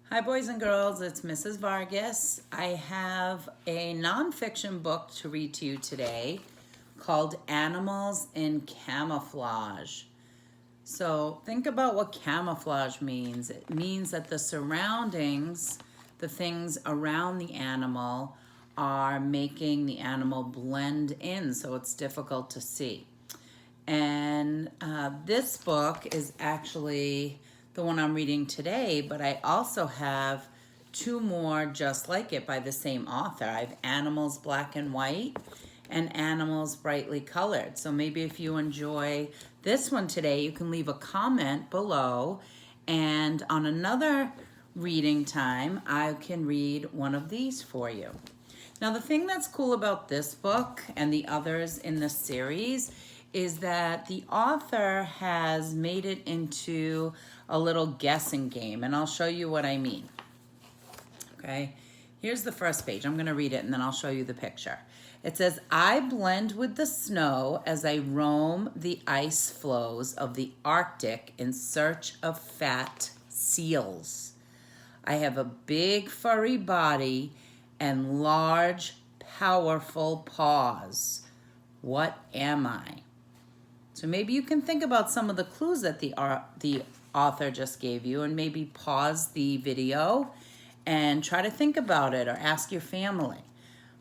Hi, boys and girls. It's Mrs. Vargas. I have a nonfiction book to read to you today called Animals in Camouflage. So think about what camouflage means. It means that the surroundings, the things around the animal, are making the animal blend in so it's difficult to see. And this book is actually the one I'm reading today, but I also have two more just like it by the same author. I have Animals Black and White and Animals Brightly Colored. So maybe if you enjoy this one today, you can leave a comment below, and on another reading time, I can read one of these for you. Now, the thing that's cool about this book and the others in the series is that the author has made it into a little guessing game, and I'll show you what I mean. Okay, here's the first page. I'm going to read it and then I'll show you the picture. It says, I blend with the snow as I roam the ice floes of the Arctic in search of fat seals. I have a big furry body and large, powerful paws. What am I? So maybe you can think about some of the clues that the author just gave you, and maybe pause the video and try to think about it or ask your family.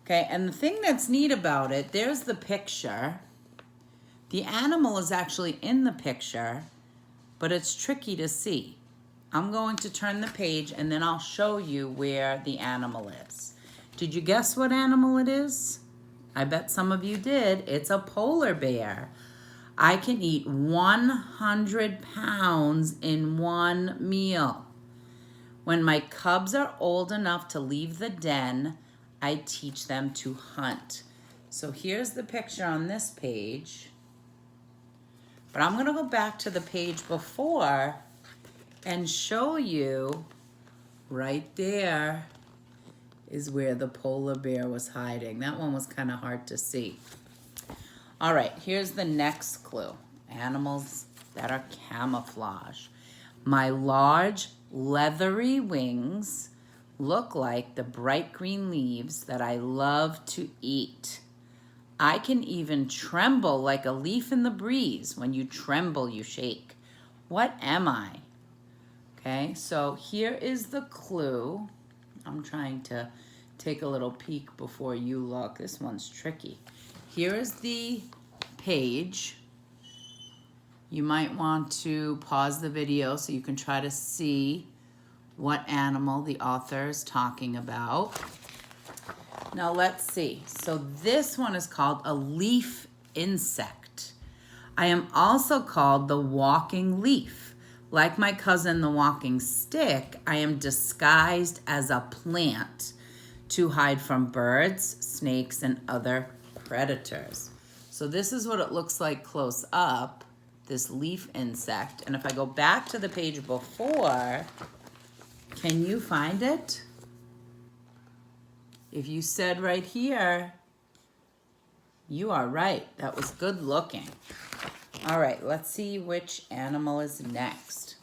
Okay, and the thing that's neat about it, there's the picture. The animal is actually in the picture, but it's tricky to see. I'm going to turn the page and then I'll show you where the animal is. Did you guess what animal it is? I bet some of you did. It's a polar bear. I can eat 100 pounds in one meal. When my cubs are old enough to leave the den, I teach them to hunt. So here's the picture on this page. But I'm going to go back to the page before and show you right there is where the polar bear was hiding. That one was kind of hard to see. All right, here's the next clue. Animals that are camouflage. My large, leathery wings look like the bright green leaves that I love to eat. I can even tremble like a leaf in the breeze. When you tremble, you shake. What am I? Okay, so here is the clue. I'm trying to take a little peek before you look. This one's tricky. Here is the page. You might want to pause the video so you can try to see what animal the author is talking about. Now let's see. So this one is called a leaf insect. I am also called the walking leaf. Like my cousin, the walking stick, I am disguised as a plant to hide from birds, snakes, and other predators. So this is what it looks like close up, this leaf insect. And if I go back to the page before, can you find it? If you said right here, you are right. That was good looking. All right, let's see which animal is next.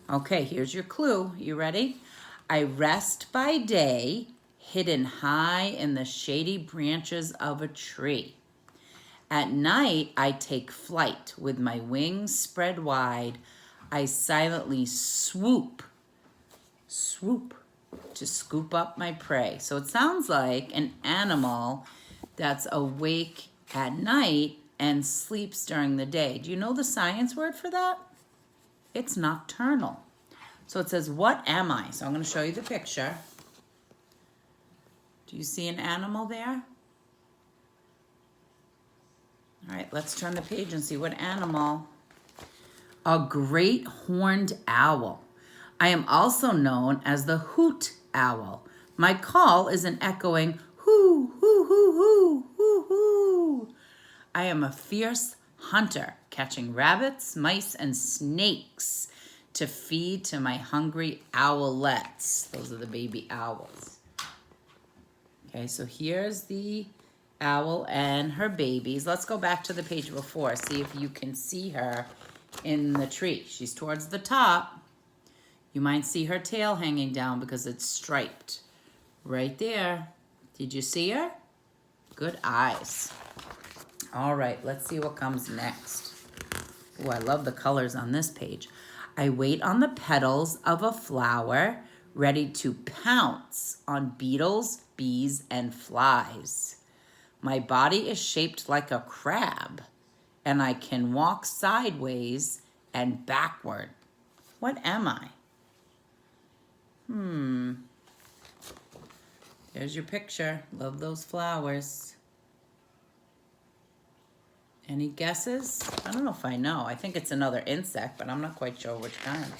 Okay, here's your clue. You ready? I rest by day, hidden high in the shady branches of a tree. At night, I take flight with my wings spread wide. I silently swoop to scoop up my prey. So it sounds like an animal that's awake at night and sleeps during the day. Do you know the science word for that? It's nocturnal. So it says, what am I? So I'm going to show you the picture. Do you see an animal there? All right, let's turn the page and see what animal. A great horned owl. I am also known as the hoot owl. My call is an echoing hoo, hoo, hoo, hoo, hoo, hoo. I am a fierce hunter, catching rabbits, mice, and snakes to feed to my hungry owlets. Those are the baby owls. Okay, so here's the owl and her babies. Let's go back to the page before, see if you can see her in the tree. She's towards the top. You might see her tail hanging down because it's striped. Right there. Did you see her? Good eyes. All right, let's see what comes next. Oh, I love the colors on this page. I wait on the petals of a flower, ready to pounce on beetles, bees, and flies. My body is shaped like a crab, and I can walk sideways and backward. What am I? There's your picture. Love those flowers. Any guesses? I don't know if I know. I think it's another insect, but I'm not quite sure which kind.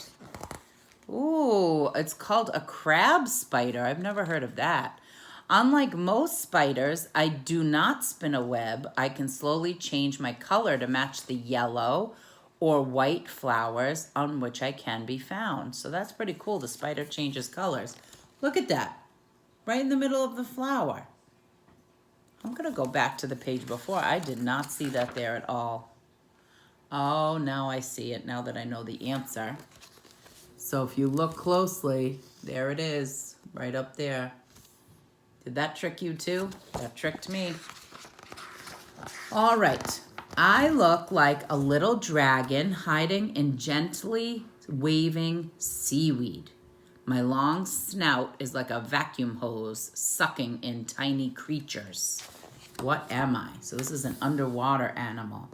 Ooh, it's called a crab spider. I've never heard of that. Unlike most spiders, I do not spin a web. I can slowly change my color to match the yellow or white flowers on which I can be found. So that's pretty cool. The spider changes colors. Look at that. Right in the middle of the flower. I'm going to go back to the page before. I did not see that there at all. Oh, now I see it, now that I know the answer. So if you look closely, there it is, right up there. Did that trick you too? That tricked me. All right. I look like a little dragon hiding in gently waving seaweed. My long snout is like a vacuum hose sucking in tiny creatures. What am I? So this is an underwater animal.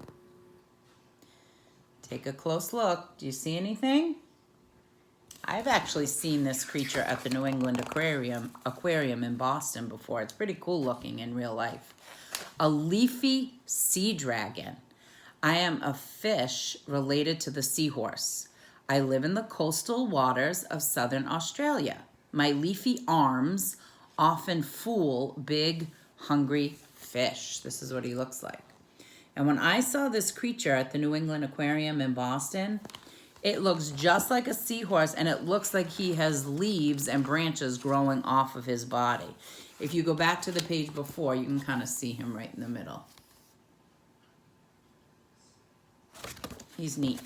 Take a close look. Do you see anything? I've actually seen this creature at the New England Aquarium in Boston before. It's pretty cool looking in real life. A leafy sea dragon. I am a fish related to the seahorse. I live in the coastal waters of southern Australia. My leafy arms often fool big, hungry fish. This is what he looks like. And when I saw this creature at the New England Aquarium in Boston, it looks just like a seahorse, and it looks like he has leaves and branches growing off of his body. If you go back to the page before, you can kind of see him right in the middle. He's neat.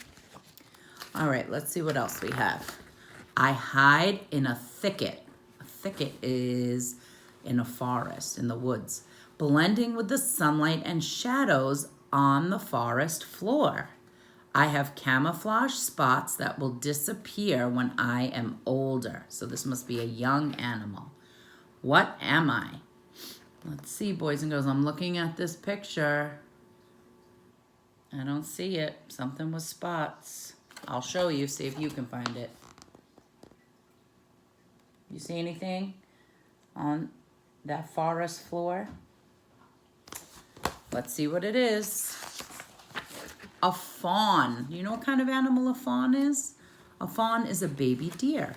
All right, let's see what else we have. I hide in a thicket. A thicket is in a forest, in the woods, blending with the sunlight and shadows on the forest floor. I have camouflage spots that will disappear when I am older. So this must be a young animal. What am I? Let's see, boys and girls. I'm looking at this picture. I don't see it. Something with spots. I'll show you, see if you can find it. You see anything on that forest floor? Let's see what it is. A fawn. You know what kind of animal a fawn is? A fawn is a baby deer.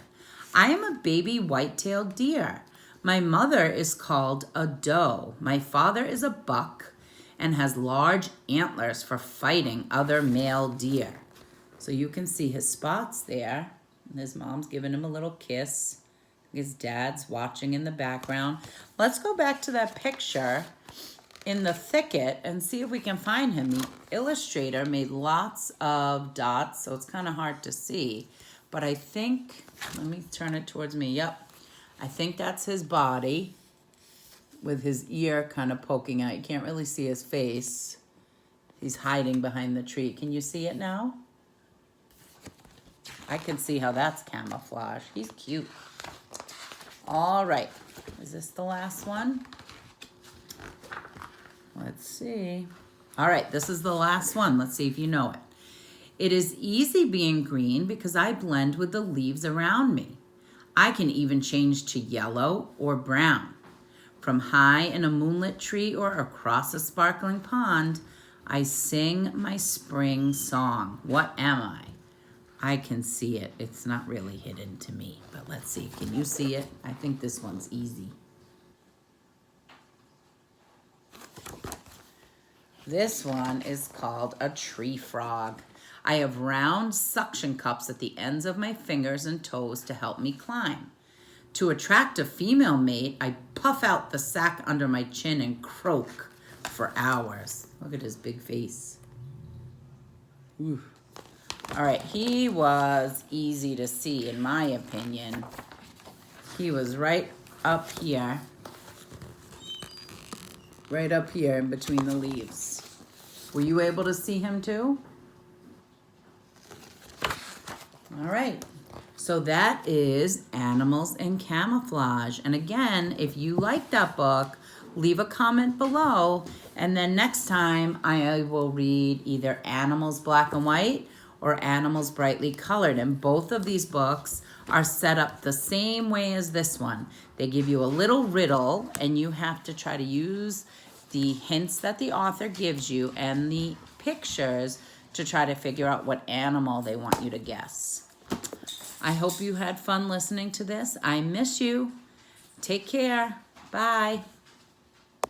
I am a baby white-tailed deer. My mother is called a doe. My father is a buck and has large antlers for fighting other male deer. So you can see his spots there. And his mom's giving him a little kiss. His dad's watching in the background. Let's go back to that picture in the thicket and see if we can find him. The illustrator made lots of dots, so it's kind of hard to see. But I think, let me turn it towards me. Yep, I think that's his body with his ear kind of poking out. You can't really see his face. He's hiding behind the tree. Can you see it now? I can see how that's camouflage. He's cute. All right. Is this the last one? Let's see. All right, this is the last one. Let's see if you know it. It is easy being green because I blend with the leaves around me. I can even change to yellow or brown. From high in a moonlit tree or across a sparkling pond, I sing my spring song. What am I? I can see it. It's not really hidden to me, but let's see. Can you see it? I think this one's easy. This one is called a tree frog. I have round suction cups at the ends of my fingers and toes to help me climb. To attract a female mate, I puff out the sack under my chin and croak for hours. Look at his big face. Ooh. All right, he was easy to see in my opinion. He was right up here. Right up here in between the leaves. Were you able to see him too? All right. So that is Animals in Camouflage. And again, if you like that book, leave a comment below. And then next time I will read either Animals Black and White or Animals Brightly Colored. And both of these books are set up the same way as this one. They give you a little riddle and you have to try to use the hints that the author gives you and the pictures to try to figure out what animal they want you to guess. I hope you had fun listening to this. I miss you. Take care. Bye.